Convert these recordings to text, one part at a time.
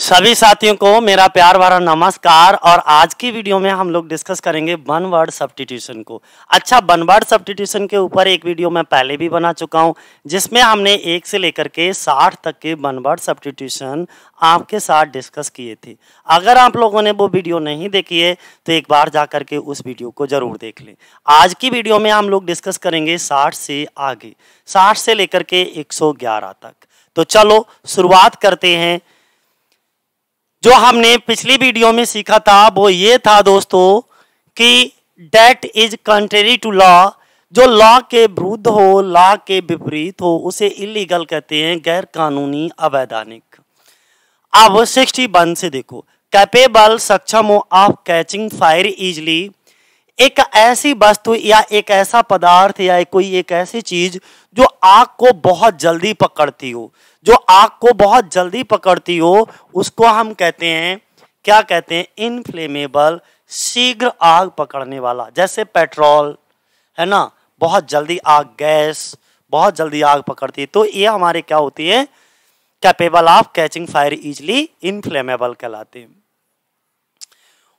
सभी साथियों को मेरा प्यार भरा नमस्कार। और आज की वीडियो में हम लोग डिस्कस करेंगे वन वर्ड सब्स्टिट्यूशन को। अच्छा, वन वर्ड सब्स्टिट्यूशन के ऊपर एक वीडियो मैं पहले भी बना चुका हूं, जिसमें हमने 1 से लेकर के 60 तक के वन वर्ड सब्स्टिट्यूशन आपके साथ डिस्कस किए थे। अगर आप लोगों ने वो वीडियो नहीं देखी है तो एक बार जा करके उस वीडियो को जरूर देख लें। आज की वीडियो में हम लोग डिस्कस करेंगे 60 से आगे, 60 से लेकर के 111 तक। तो चलो शुरुआत करते हैं। जो हमने पिछली वीडियो में सीखा था वो ये था दोस्तों कि that is contrary to law. जो लॉ के विरुद्ध हो, लॉ के विपरीत हो, उसे इलीगल कहते हैं, गैर कानूनी, अवैधानिक। अब 61 से देखो, कैपेबल, सक्षम हो ऑफ कैचिंग फायर इजली। एक ऐसी वस्तु या एक ऐसा पदार्थ या कोई एक ऐसी चीज जो आग को बहुत जल्दी पकड़ती हो, जो आग को बहुत जल्दी पकड़ती हो, उसको हम कहते हैं, क्या कहते हैं? इनफ्लेमेबल, शीघ्र आग पकड़ने वाला। जैसे पेट्रोल है ना, बहुत जल्दी आग, गैस बहुत जल्दी आग पकड़ती है। तो ये हमारे क्या होती है? Capable of catching fire easily, inflammable कहलाते हैं।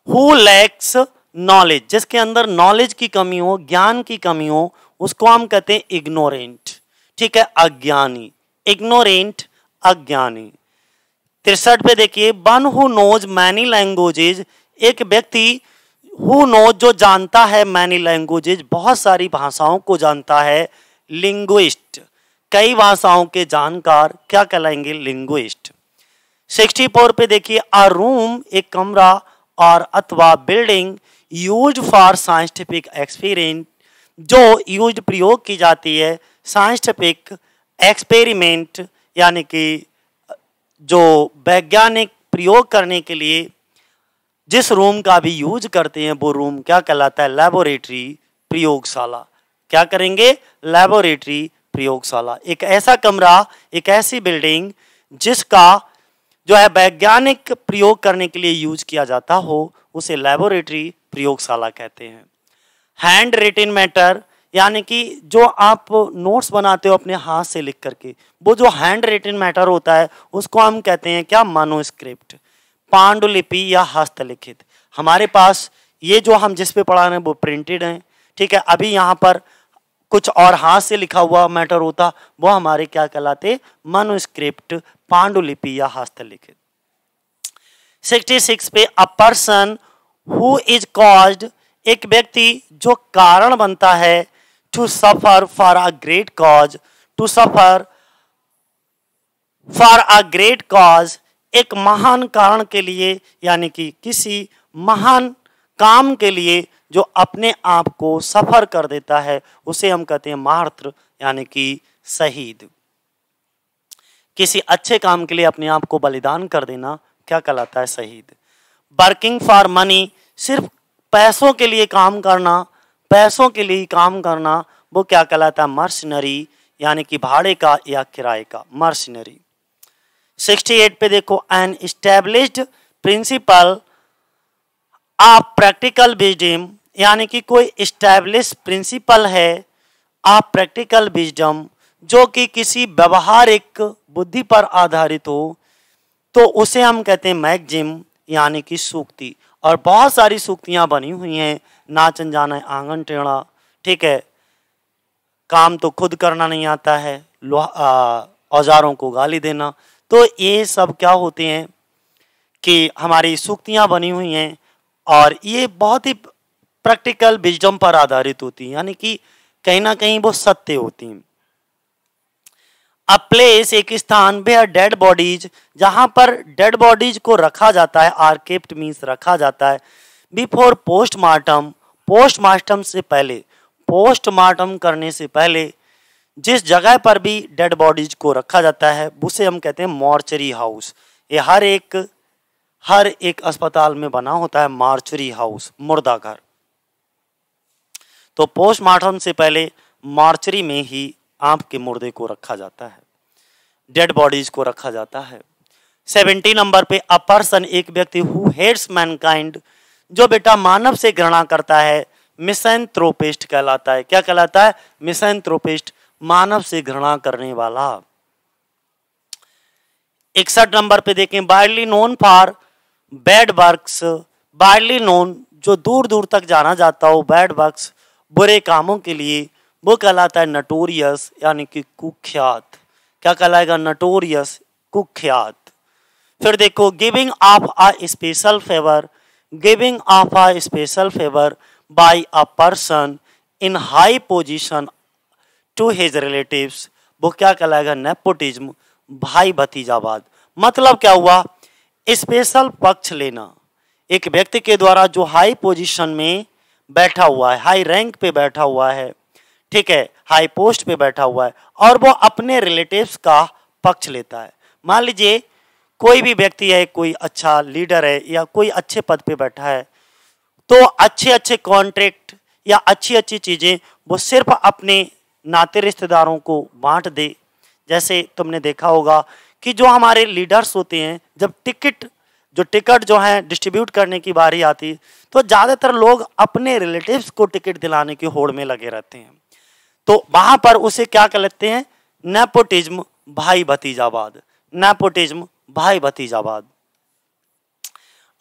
हु लैक्स नॉलेज, जिसके अंदर नॉलेज की कमी हो, ज्ञान की कमी हो, उसको हम कहते हैं इग्नोरेंट। ठीक है, अज्ञानी, इग्नोरेंट, अज्ञानी। 63 पे देखिए, one who knows many languages, एक व्यक्ति हु नोज जो जानता है, मैनी लैंग्वेजेज बहुत सारी भाषाओं को जानता है, लिंग्विस्ट कई भाषाओं के जानकार क्या कहलाएंगे? लिंग्विस्ट। 64 पे देखिए, अ रूम एक कमरा और अथवा building use for scientific experiment, जो यूज प्रयोग की जाती है साइंटिफिक एक्सपेरिमेंट, यानी कि जो वैज्ञानिक प्रयोग करने के लिए जिस रूम का भी यूज करते हैं वो रूम क्या कहलाता है? लैबोरेटरी, प्रयोगशाला। क्या करेंगे? लैबोरेटरी, प्रयोगशाला। एक ऐसा कमरा, एक ऐसी बिल्डिंग जिसका जो है वैज्ञानिक प्रयोग करने के लिए यूज किया जाता हो, उसे लैबोरेटरी, प्रयोगशाला कहते हैं। हैंड रिटन मैटर, यानी कि जो आप नोट्स बनाते हो अपने हाथ से लिख करके, वो जो हैंड रिटन मैटर होता है उसको हम कहते हैं क्या? मैन्युस्क्रिप्ट, पांडुलिपि या हस्तलिखित। हमारे पास ये जो हम जिस पे पढ़ा रहे हैं वो प्रिंटेड है। ठीक है, अभी यहाँ पर कुछ और हाथ से लिखा हुआ मैटर होता, वो हमारे क्या कहलाते? मैन्युस्क्रिप्ट, पांडुलिपि या हस्तलिखित। 66 पे, a person who is caused, एक व्यक्ति जो कारण बनता है, to suffer for a great cause, to suffer for a great cause, एक महान कारण के लिए, यानी कि किसी महान काम के लिए जो अपने आप को सफर कर देता है, उसे हम कहते हैं मार्टर, यानी कि शहीद। किसी अच्छे काम के लिए अपने आप को बलिदान कर देना क्या कहलाता है? शहीद। वर्किंग फॉर मनी, सिर्फ पैसों के लिए काम करना, पैसों के लिए काम करना, वो क्या कहलाता है? मर्सिनरी, यानी कि भाड़े का या किराए का, मर्सिनरी। 68 पे देखो, an established principle of practical wisdom, यानी कि कोई एस्टैब्लिश प्रिंसिपल है ऑफ प्रैक्टिकल विजडम, जो कि किसी व्यवहारिक बुद्धि पर आधारित हो, तो उसे हम कहते हैं मैक्सिम, यानी कि सूक्ति। और बहुत सारी सूक्तियां बनी हुई हैं, नाचन जाना है आंगन टेढ़ा, ठीक है, काम तो खुद करना नहीं आता है, औजारों को गाली देना। तो ये सब क्या होते हैं कि हमारी सूक्तियां बनी हुई हैं और ये बहुत ही प्रैक्टिकल विजडम पर आधारित होती हैं, यानी कि कहीं ना कहीं वो सत्य होती हैं। अ प्लेस, एक स्थान, वेयर डेड बॉडीज, जहां पर डेड बॉडीज को रखा जाता है, आर केप्ट मीन्स रखा जाता है, बिफोर पोस्टमार्टम, पोस्टमार्टम से पहले, पोस्टमार्टम करने से पहले जिस जगह पर भी डेड बॉडीज को रखा जाता है उसे हम कहते हैं मॉर्चरी हाउस। ये हर एक अस्पताल में बना होता है मॉर्चरी हाउस, मुर्दा घर। तो पोस्टमार्टम से पहले मॉर्चरी में ही आपके मुर्दे को रखा जाता है, डेड बॉडीज को रखा जाता है। 70 नंबर पे, अ पर्सन, एक व्यक्ति, हु हेट्स मैनकाइंड, जो बेटा मानव से घृणा करता है, मिसैंथ्रोपिस्ट कहलाता है। क्या कहलाता है? मिसैंथ्रोपिस्ट, मानव से घृणा करने वाला। 61 नंबर पे देखें, widely known for bad works, widely known जो दूर दूर तक जाना जाता हो, बैड वर्क्स बुरे कामों के लिए, वो कहलाता है नटोरियस यानी कि कुख्यात। क्या कहलाएगा? नटोरियस, कुख्यात। फिर देखो, giving of a special favour, giving of a special favour by a person in high position to his relatives, वो क्या कहलाएगा? नेपोटिज्म, भाई भतीजावाद। मतलब क्या हुआ? स्पेशल पक्ष लेना, एक व्यक्ति के द्वारा जो हाई पोजीशन में बैठा हुआ है, हाई रैंक पे बैठा हुआ है, ठीक है, हाई पोस्ट पे बैठा हुआ है, और वो अपने रिलेटिव्स का पक्ष लेता है। मान लीजिए कोई भी व्यक्ति है, कोई अच्छा लीडर है या कोई अच्छे पद पे बैठा है, तो अच्छे अच्छे कॉन्ट्रैक्ट या अच्छी अच्छी चीजें वो सिर्फ अपने नाते रिश्तेदारों को बांट दे। जैसे तुमने देखा होगा कि जो हमारे लीडर्स होते हैं, जब टिकट जो है डिस्ट्रीब्यूट करने की बारी आती, तो ज्यादातर लोग अपने रिलेटिव्स को टिकट दिलाने की होड़ में लगे रहते हैं। तो वहां पर उसे क्या कहते हैं? नेपोटिज्म, भाई भतीजावाद। नेपोटिज्म, भाई भतीजावाद।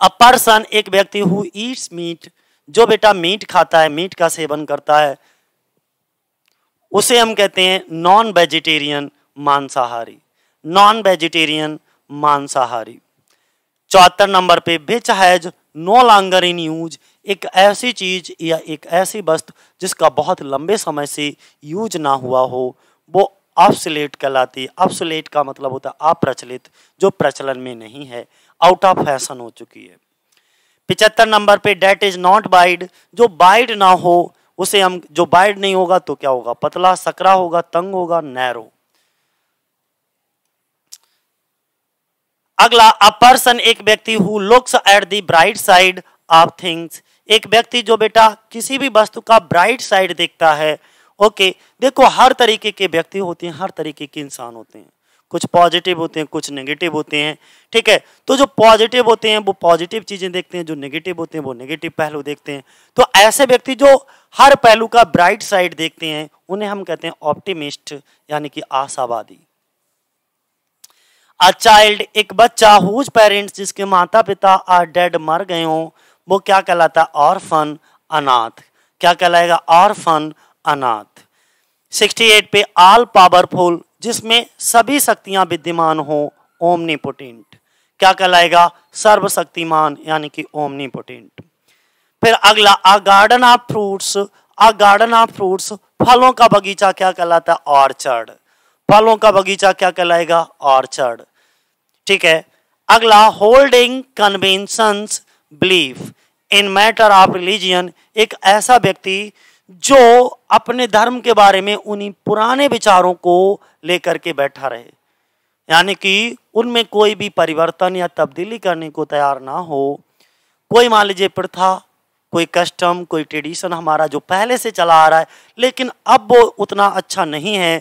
अ पर्सन, एक व्यक्ति, हु ईट्स मीट, जो बेटा मीट खाता है, मीट का सेवन करता है, उसे हम कहते हैं नॉन वेजिटेरियन, मांसाहारी। नॉन वेजिटेरियन, मांसाहारी। 74 नंबर पे, which has no longer in use, एक ऐसी चीज या एक ऐसी वस्तु जिसका बहुत लंबे समय से यूज ना हुआ हो, वो ऑब्सोलेट कहलाती है। ऑब्सोलेट का मतलब होता है अप्रचलित, जो प्रचलन में नहीं है, आउट ऑफ फैशन हो चुकी है। 75 नंबर पे, डेट इज नॉट वाइड, जो वाइड ना हो उसे हम, जो वाइड नहीं होगा तो क्या होगा? पतला, सकरा होगा, तंग होगा, नैरो। अगला, अ पर्सन, एक व्यक्ति, who looks at the bright side of things, एक व्यक्ति जो बेटा किसी भी वस्तु का ब्राइट साइड देखता है। ओके, देखो हर तरीके के व्यक्ति होते हैं, हर तरीके के इंसान होते हैं, कुछ पॉजिटिव होते हैं, कुछ नेगेटिव होते हैं, ठीक है। तो जो पॉजिटिव होते हैं वो पॉजिटिव चीजें देखते हैं, जो नेगेटिव होते हैं वो नेगेटिव पहलू देखते हैं। तो ऐसे व्यक्ति जो हर पहलू का ब्राइट साइड देखते हैं, उन्हें हम कहते हैं ऑप्टिमिस्ट, यानी कि आशावादी। अ चाइल्ड, एक बच्चा, हुज पेरेंट्स, जिसके माता पिता आर डेड, मर गए हों, वो क्या कहलाता है? ऑर्फन, अनाथ। क्या कहलाएगा? ऑर्फन, अनाथ। 68 पे, ऑल पावरफुल, जिसमें सभी शक्तियां विद्यमान हो, ओमनीपोटेंट। क्या कहलाएगा? सर्वशक्तिमान, यानी कि ओमनीपोटेंट। फिर अगला, a garden of fruits, a garden of fruits, फलों का बगीचा क्या कहलाता है? ऑर्चर्ड। फलों का बगीचा क्या कहलाएगा? ऑर्चर्ड, ठीक है। अगला, holding conventions belief in matter of religion, एक ऐसा व्यक्ति जो अपने धर्म के बारे में उन्हीं पुराने विचारों को लेकर के बैठा रहे, यानी कि उनमें कोई भी परिवर्तन या तब्दीली करने को तैयार ना हो। कोई मान लीजिए प्रथा, कोई कस्टम, कोई ट्रेडिशन हमारा जो पहले से चला आ रहा है, लेकिन अब वो उतना अच्छा नहीं है,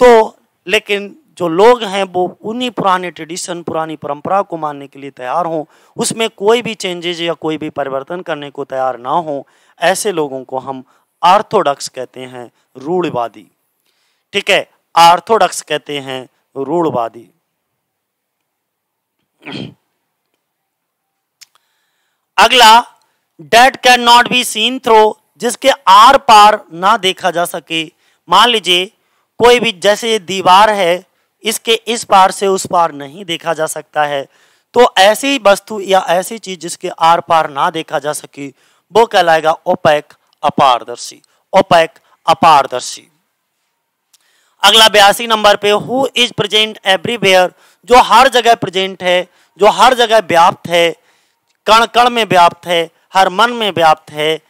तो लेकिन जो लोग हैं वो उन्हीं पुराने ट्रेडिशन, पुरानी परंपरा को मानने के लिए तैयार हों, उसमें कोई भी चेंजेज या कोई भी परिवर्तन करने को तैयार ना हो, ऐसे लोगों को हम ऑर्थोडॉक्स कहते हैं, रूढ़वादी, ठीक है। ऑर्थोडॉक्स कहते हैं रूढ़वादी। अगला, that can not be seen through, जिसके आर पार ना देखा जा सके। मान लीजिए कोई भी, जैसे ये दीवार है, इसके इस पार से उस पार नहीं देखा जा सकता है, तो ऐसी वस्तु या ऐसी चीज जिसके आर पार ना देखा जा सके, वो कहलाएगा ओपेक, अपारदर्शी। ओपेक, अपारदर्शी। अगला 82 नंबर पे, हु इज प्रेजेंट एवरीवेयर, जो हर जगह प्रेजेंट है, जो हर जगह व्याप्त है, कण कण में व्याप्त है, हर मन में व्याप्त है,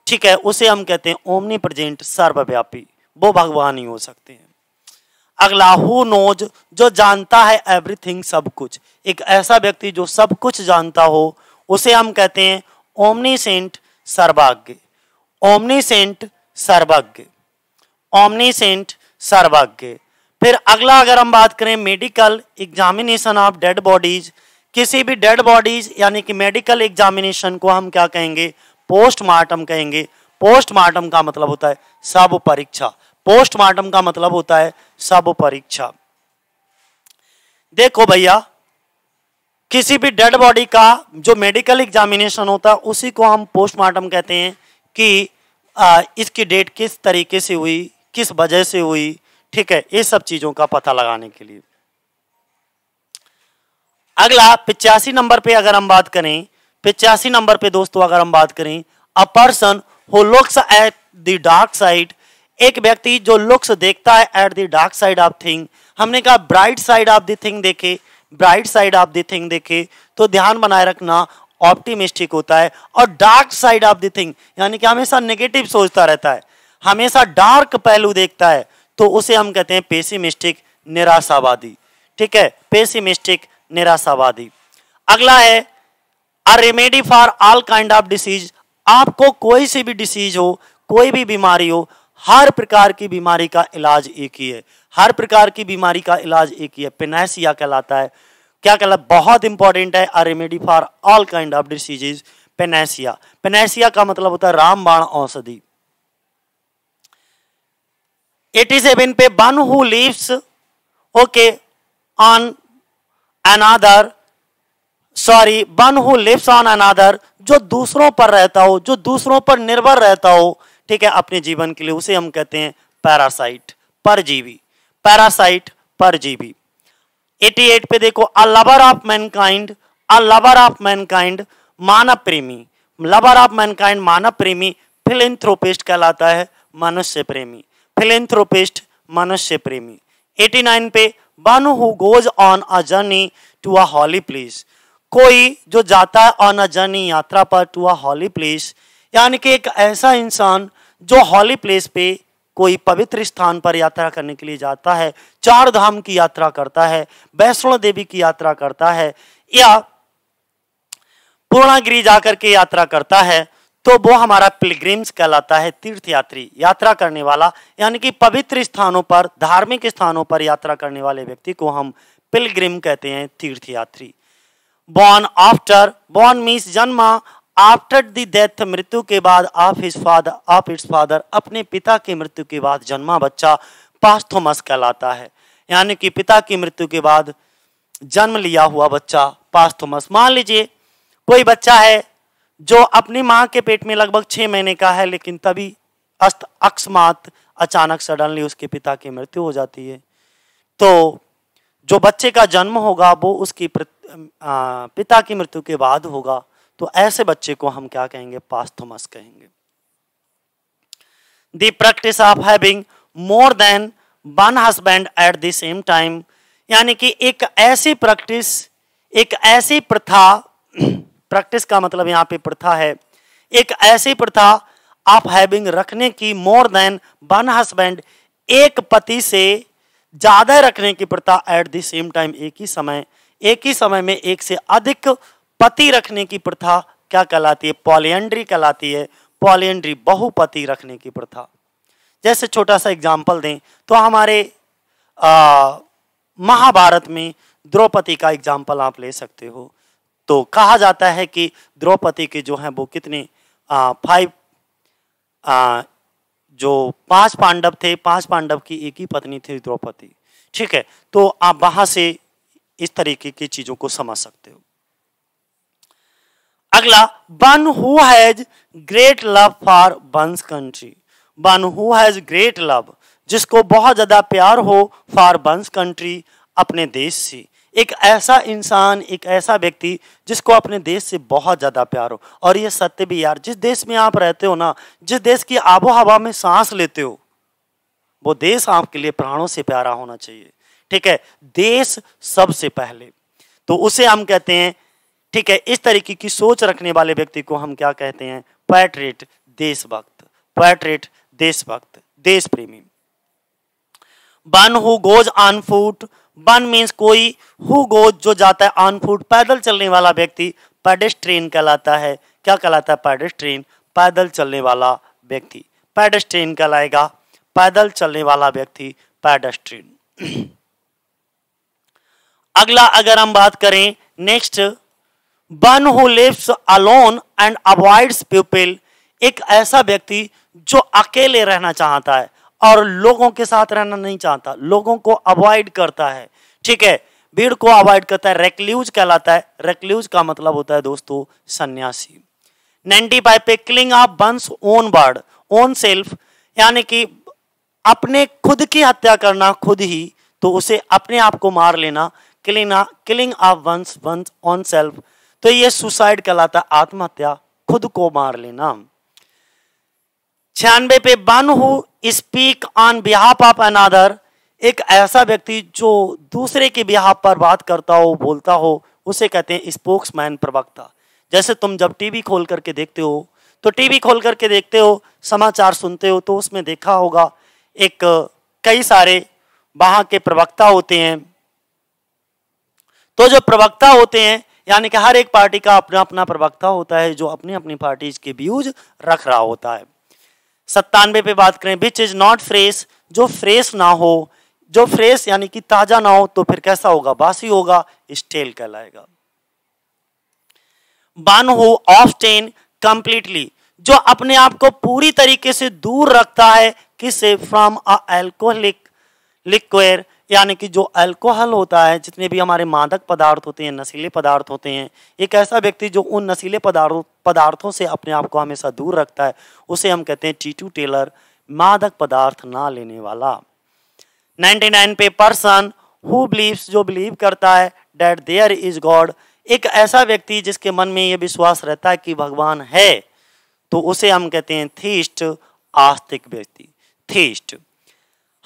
ठीक है, उसे हम कहते हैं ओमनी प्रेजेंट, सर्वव्यापी। वो भगवान ही हो सकते हैं। अगला, हु नोज, जो जानता है एवरीथिंग, सब कुछ, एक ऐसा व्यक्ति जो सब कुछ जानता हो, उसे हम कहते हैं ओमनीसेंट, सर्वज्ञ। ओमनीसेंट, सर्वज्ञ। ओमनीसेंट, सर्वज्ञ। फिर अगला अगर हम बात करें, medical examination of dead bodies, किसी भी डेड बॉडीज यानी कि मेडिकल एग्जामिनेशन को हम क्या कहेंगे? पोस्टमार्टम कहेंगे। पोस्टमार्टम का मतलब होता है शव परीक्षा। पोस्टमार्टम का मतलब होता है शव परीक्षा। देखो भैया, किसी भी डेड बॉडी का जो मेडिकल एग्जामिनेशन होता है उसी को हम पोस्टमार्टम कहते हैं कि इसकी डेट किस तरीके से हुई, किस वजह से हुई, ठीक है, ये सब चीजों का पता लगाने के लिए। अगला 85 नंबर पे अगर हम बात करें, 85 नंबर पे दोस्तों अगर हम बात करें, a person who looks at the dark side, एक व्यक्ति जो लुक्स देखता है at the dark side of thing. हमने कहा bright side of the thing देखे, bright side of the thing देखे तो ध्यान बनाए रखना ऑप्टिमिस्टिक होता है, और dark side of the thing यानी कि हमेशा नेगेटिव सोचता रहता है, हमेशा डार्क पहलू देखता है, तो उसे हम कहते हैं पेसिमिस्टिक, निराशावादी, ठीक है, पेसिमिस्टिक, निराशावादी। अगला है a remedy for all kind of disease, आपको कोई सी भी डिसीज हो, कोई भी बीमारी हो, हर प्रकार की बीमारी का इलाज एक ही है, हर प्रकार की बीमारी का इलाज एक ही है, पेनेसिया कहलाता है। क्या कहलाता है, बहुत इंपॉर्टेंट है, a remedy for all kind of diseases, panacea. Panacea का मतलब होता है रामबाण औषधि। 87 पे one who lives okay on another, sorry one who lives on another, जो दूसरों पर रहता हो, जो दूसरों पर निर्भर रहता हो, ठीक है, अपने जीवन के लिए, उसे हम कहते हैं पैरासाइट, परजीवी, पैरासाइट, परजीवी। 88 पे देखो a lover of mankind, a lover of mankind, मानव प्रेमी, लवर ऑफ मैनकाइंड मानव प्रेमी, फिलैंथ्रोपिस्ट कहलाता है मनुष्य प्रेमी, फिलैंथ्रोपिस्ट, मनुष्य प्रेमी। 89 पे one who goes on a journey to a holy place, कोई जो जाता है ऑन अ जर्नी, यात्रा पर, टू अ हॉली प्लेस, यानी कि एक ऐसा इंसान जो हॉली प्लेस पे, कोई पवित्र स्थान पर यात्रा करने के लिए जाता है, चार धाम की यात्रा करता है, वैष्णो देवी की यात्रा करता है, या पूर्णागिरि जाकर के यात्रा करता है, तो वो हमारा पिलग्रिम्स कहलाता है, तीर्थयात्री, यात्रा करने वाला, यानी कि पवित्र स्थानों पर, धार्मिक स्थानों पर यात्रा करने वाले व्यक्ति को हम पिलग्रिम कहते हैं, तीर्थयात्री। बॉर्न आफ्टर, बॉर्न मीन्स जन्मा, आफ्टर द डेथ, मृत्यु के बाद, ऑफ इट्स फादर, अपने पिता की मृत्यु के बाद जन्मा बच्चा पास्थोमस कहलाता है, यानी कि पिता की मृत्यु के बाद जन्म लिया हुआ बच्चा पास्थोमस। मान लीजिए कोई बच्चा है जो अपनी मां के पेट में लगभग 6 महीने का है, लेकिन तभी अकस्मात अचानक सडनली उसके पिता की मृत्यु हो जाती है, तो जो बच्चे का जन्म होगा वो उसकी पिता की मृत्यु के बाद होगा, तो ऐसे बच्चे को हम क्या कहेंगे, पास्थोमस कहेंगे। The practice of having more than one husband at the same time, यानी कि एक ऐसी प्रैक्टिस, एक ऐसी प्रथा, प्रैक्टिस का मतलब यहाँ पे प्रथा है, एक ऐसी प्रथा ऑफ हैविंग रखने की, मोर देन वन हस्बैंड, एक पति से ज्यादा रखने की प्रथा, एट द सेम टाइम, एक ही समय में एक से अधिक पति रखने की प्रथा क्या कहलाती है, पॉलिएंड्री कहलाती है, पॉलिएंड्री, बहुपति रखने की प्रथा। जैसे छोटा सा एग्जांपल दें तो हमारे महाभारत में द्रौपदी का एग्जांपल आप ले सकते हो। तो कहा जाता है कि द्रौपदी के जो हैं वो कितने 5 पांडव थे, 5 पांडव की एक ही पत्नी थी द्रौपदी, ठीक है, तो आप वहां से इस तरीके की चीजों को समझ सकते हो। अगला, one who has great love for one's country, one who has great love, जिसको बहुत ज्यादा प्यार हो, फॉर वंस कंट्री, अपने देश से, एक ऐसा इंसान, एक ऐसा व्यक्ति जिसको अपने देश से बहुत ज्यादा प्यार हो। और ये सत्य भी यार, जिस देश में आप रहते हो ना, जिस देश की आबो हवा में सांस लेते हो, वो देश आपके लिए प्राणों से प्यारा होना चाहिए, ठीक है, देश सबसे पहले, तो उसे हम कहते हैं, ठीक है, इस तरीके की सोच रखने वाले व्यक्ति को हम क्या कहते हैं, पैट्रियट, देशभक्त, पैट्रियट, देशभक्त, देश प्रेमी। One who goes on foot, one means कोई, हु गोज जो जाता है, ऑन फुट पैदल चलने वाला व्यक्ति, पेडेस्ट्रियन कहलाता है। क्या कहलाता है, पेडेस्ट्रियन, पैदल चलने वाला व्यक्ति, पेडेस्ट्रियन कहलाएगा, पैदल चलने वाला व्यक्ति, पेडेस्ट्रियन। अगला अगर हम बात करें next, one who lives alone and avoids people, एक ऐसा व्यक्ति जो अकेले रहना चाहता है और लोगों के साथ रहना नहीं चाहता, लोगों को अवॉइड करता है, ठीक है, भीड़ को अवॉइड करता है, रेक्ल्यूज कहलाता है। रेक्ल्यूज का मतलब होता है दोस्तों सन्यासी। 95 पे killing of one's own bird own self, यानी कि अपने खुद की हत्या करना खुद ही, तो उसे अपने आप को मार लेना, killing of one's own self, तो ये सुसाइड कहलाता है, आत्महत्या, खुद को मार लेना। 96 पे one who speak on behalf of another, एक ऐसा व्यक्ति जो दूसरे के बिहाफ पर बात करता हो, बोलता हो, उसे कहते हैं स्पोक्समैन, प्रवक्ता। जैसे तुम जब टीवी खोल करके देखते हो, तो टीवी खोल करके देखते हो, समाचार सुनते हो, तो उसमें देखा होगा एक कई सारे वहां के प्रवक्ता होते हैं। तो जो प्रवक्ता होते हैं, यानी कि हर एक पार्टी का अपना अपना प्रवक्ता होता है जो अपनी अपनी पार्टी के व्यूज रख रहा होता है। 97 पे बात करें, विच इज नॉट फ्रेश, जो फ्रेश ना हो, जो फ्रेश यानी कि ताजा ना हो, तो फिर कैसा होगा, बासी होगा, स्टेल कहलाएगा। वन हु ऑब्स्टेन कंप्लीटली, जो अपने आप को पूरी तरीके से दूर रखता है, किससे, फ्रॉम अ अल्कोहलिक लिक्विड, यानी कि जो अल्कोहल होता है, जितने भी हमारे मादक पदार्थ होते हैं, नशीले पदार्थ होते हैं, एक ऐसा व्यक्ति जो उन नशीले पदार्थों से अपने आप को हमेशा दूर रखता है, उसे हम कहते हैं टीटू टेलर, मादक पदार्थ ना लेने वाला। 99 पे पर्सन हु बिलीव्स, जो बिलीव करता है, दैट देयर इज गॉड, एक ऐसा व्यक्ति जिसके मन में यह विश्वास रहता है कि भगवान है, तो उसे हम कहते हैं थीस्ट, आस्तिक व्यक्ति, थीस्ट।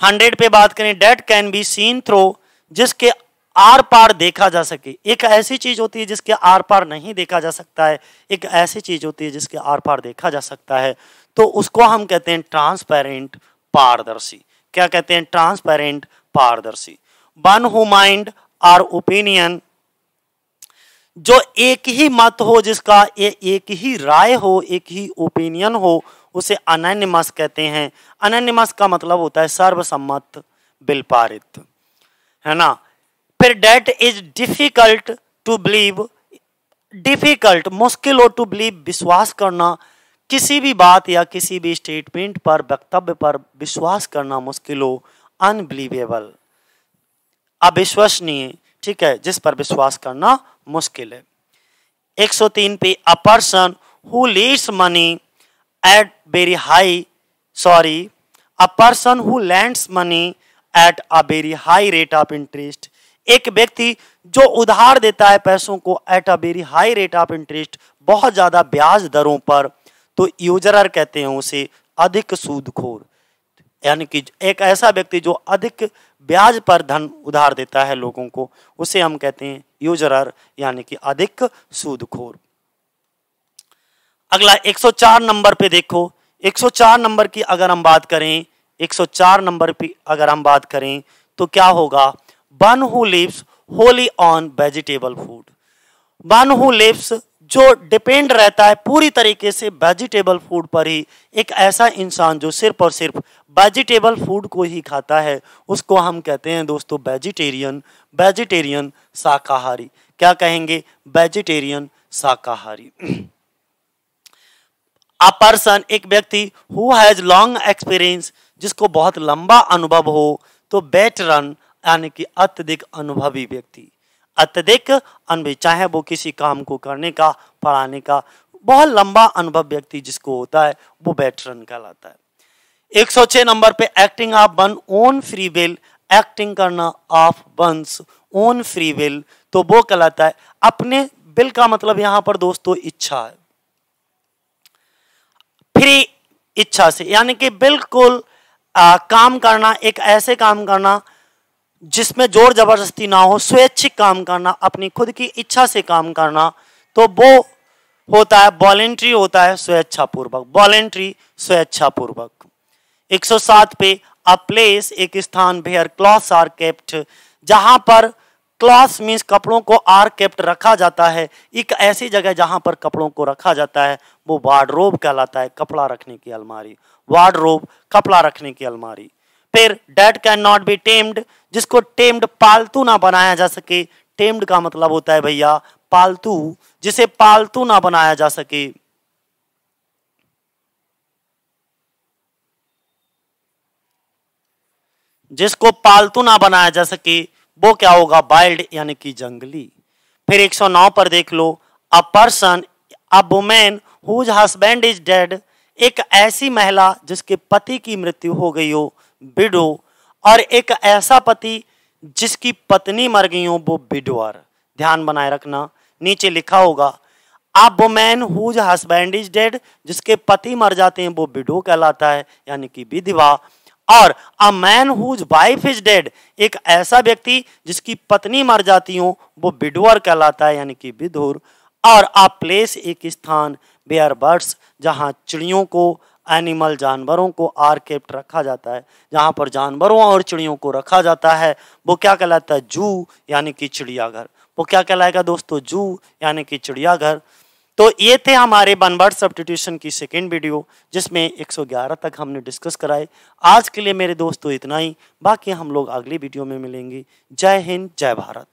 100 पे बात करें, that can be seen through, जिसके आर पार देखा जा सके, एक ऐसी चीज होती है जिसके आर पार नहीं देखा जा सकता है, एक ऐसी चीज होती है जिसके आर पार देखा जा सकता है, तो उसको हम कहते हैं ट्रांसपेरेंट, पारदर्शी। क्या कहते हैं, ट्रांसपेरेंट, पारदर्शी। One who mind our opinion, जो एक ही मत हो, जिसका एक ही राय हो, एक ही ओपिनियन हो, उसे अनैनिमस कहते हैं। अनैनिमस का मतलब होता है सर्वसम्मत, बिल पारित, है ना। फिर that is difficult to believe, difficult मुश्किल हो, टू बिलीव विश्वास करना, किसी भी बात या किसी भी स्टेटमेंट पर, वक्तव्य पर विश्वास करना मुश्किल हो, अनबिलीवेबल, अविश्वसनीय, ठीक है, जिस पर विश्वास करना मुश्किल है। 103 पे a person who Leeds money at very high, sorry, a person who lands money at a very high rate of interest, एक व्यक्ति जो उधार देता है पैसों को at a very high rate of interest, बहुत ज्यादा ब्याज दरों पर, तो यूजरर कहते हैं उसे, अधिक सूदखोर, यानी कि एक ऐसा व्यक्ति जो अधिक ब्याज पर धन उधार देता है लोगों को, उसे हम कहते हैं यूजरर, यानी कि अधिक सूदखोर। अगला 104 नंबर पे देखो, 104 नंबर की अगर हम बात करें, 104 नंबर पे अगर हम बात करें तो क्या होगा, one who lives wholly on vegetable food, one who lives जो डिपेंड रहता है पूरी तरीके से वेजिटेबल फूड पर ही, एक ऐसा इंसान जो सिर्फ और सिर्फ वेजिटेबल फूड को ही खाता है, उसको हम कहते हैं दोस्तों वेजिटेरियन, वेजिटेरियन शाकाहारी। क्या कहेंगे, वेजिटेरियन शाकाहारी। अ पर्सन, एक व्यक्ति, हु हैज लॉन्ग एक्सपीरियंस, जिसको बहुत लंबा अनुभव हो, तो वेटरन यानी कि अत्यधिक अनुभवी व्यक्ति, अत्यधिक अनुभवी, चाहे वो किसी काम को करने का, पढ़ाने का, बहुत लंबा अनुभव व्यक्ति जिसको होता है, वो वेटरन कहलाता है। 106 नंबर पे acting of one own free will, acting करना of one's own free will, तो वो कहलाता है, अपने विल का मतलब यहां पर दोस्तों इच्छा है, फ्री इच्छा से, यानी कि बिल्कुल काम करना, एक ऐसे काम करना जिसमें जोर जबरदस्ती ना हो, स्वैच्छिक काम करना, अपनी खुद की इच्छा से काम करना, तो वो होता है वॉलेंट्री, होता है स्वेच्छापूर्वक, वॉलेंट्री स्वेच्छापूर्वक। 107 पे अ प्लेस, एक स्थान, वेयर क्लॉथ्स आर केप्ट, जहां पर क्लॉथ्स मींस कपड़ों को, आर केप्ट रखा जाता है, एक ऐसी जगह जहां पर कपड़ों को रखा जाता है, वो वार्डरोब कहलाता है, कपड़ा रखने की अलमारी, वार्डरोब, कपड़ा रखने की अलमारी। फिर date can not B tamed, जिसको टेम्ड पालतू ना बनाया जा सके, टेम्ड का मतलब होता है भैया पालतू, जिसे पालतू ना बनाया जा सके। जिसको पालतू ना बनाया जा सके वो क्या होगा, वाइल्ड यानी कि जंगली। फिर 109 पर देख लो, a person, a woman whose husband is dead, एक ऐसी महिला जिसके पति की मृत्यु हो गई हो, विडो। और एक ऐसा पति जिसकी पत्नी मर गई हो, वो विडोअर। ध्यान बनाए रखना, नीचे लिखा होगा a woman whose husband is dead, जिसके पति मर जाते हैं वो विडो कहलाता है, यानी कि विधवा। और a man whose wife is dead, एक ऐसा व्यक्ति जिसकी पत्नी मर जाती हो, वो विडोअर कहलाता है, यानी कि विधुर। और अ प्लेस, एक स्थान, वेयर बर्ड्स, जहां चिड़ियों को, एनिमल, जानवरों को आर केप्ट रखा जाता है, जहां पर जानवरों और चिड़ियों को रखा जाता है, वो क्या कहलाता है, जू, यानी कि चिड़ियाघर। वो क्या कहलाएगा दोस्तों, जू यानी कि चिड़ियाघर। तो ये थे हमारे वन वर्ड सब्स्टिट्यूशन की सेकेंड वीडियो, जिसमें 111 तक हमने डिस्कस कराए। आज के लिए मेरे दोस्तों इतना ही, बाकी हम लोग अगली वीडियो में मिलेंगे। जय हिंद, जय भारत।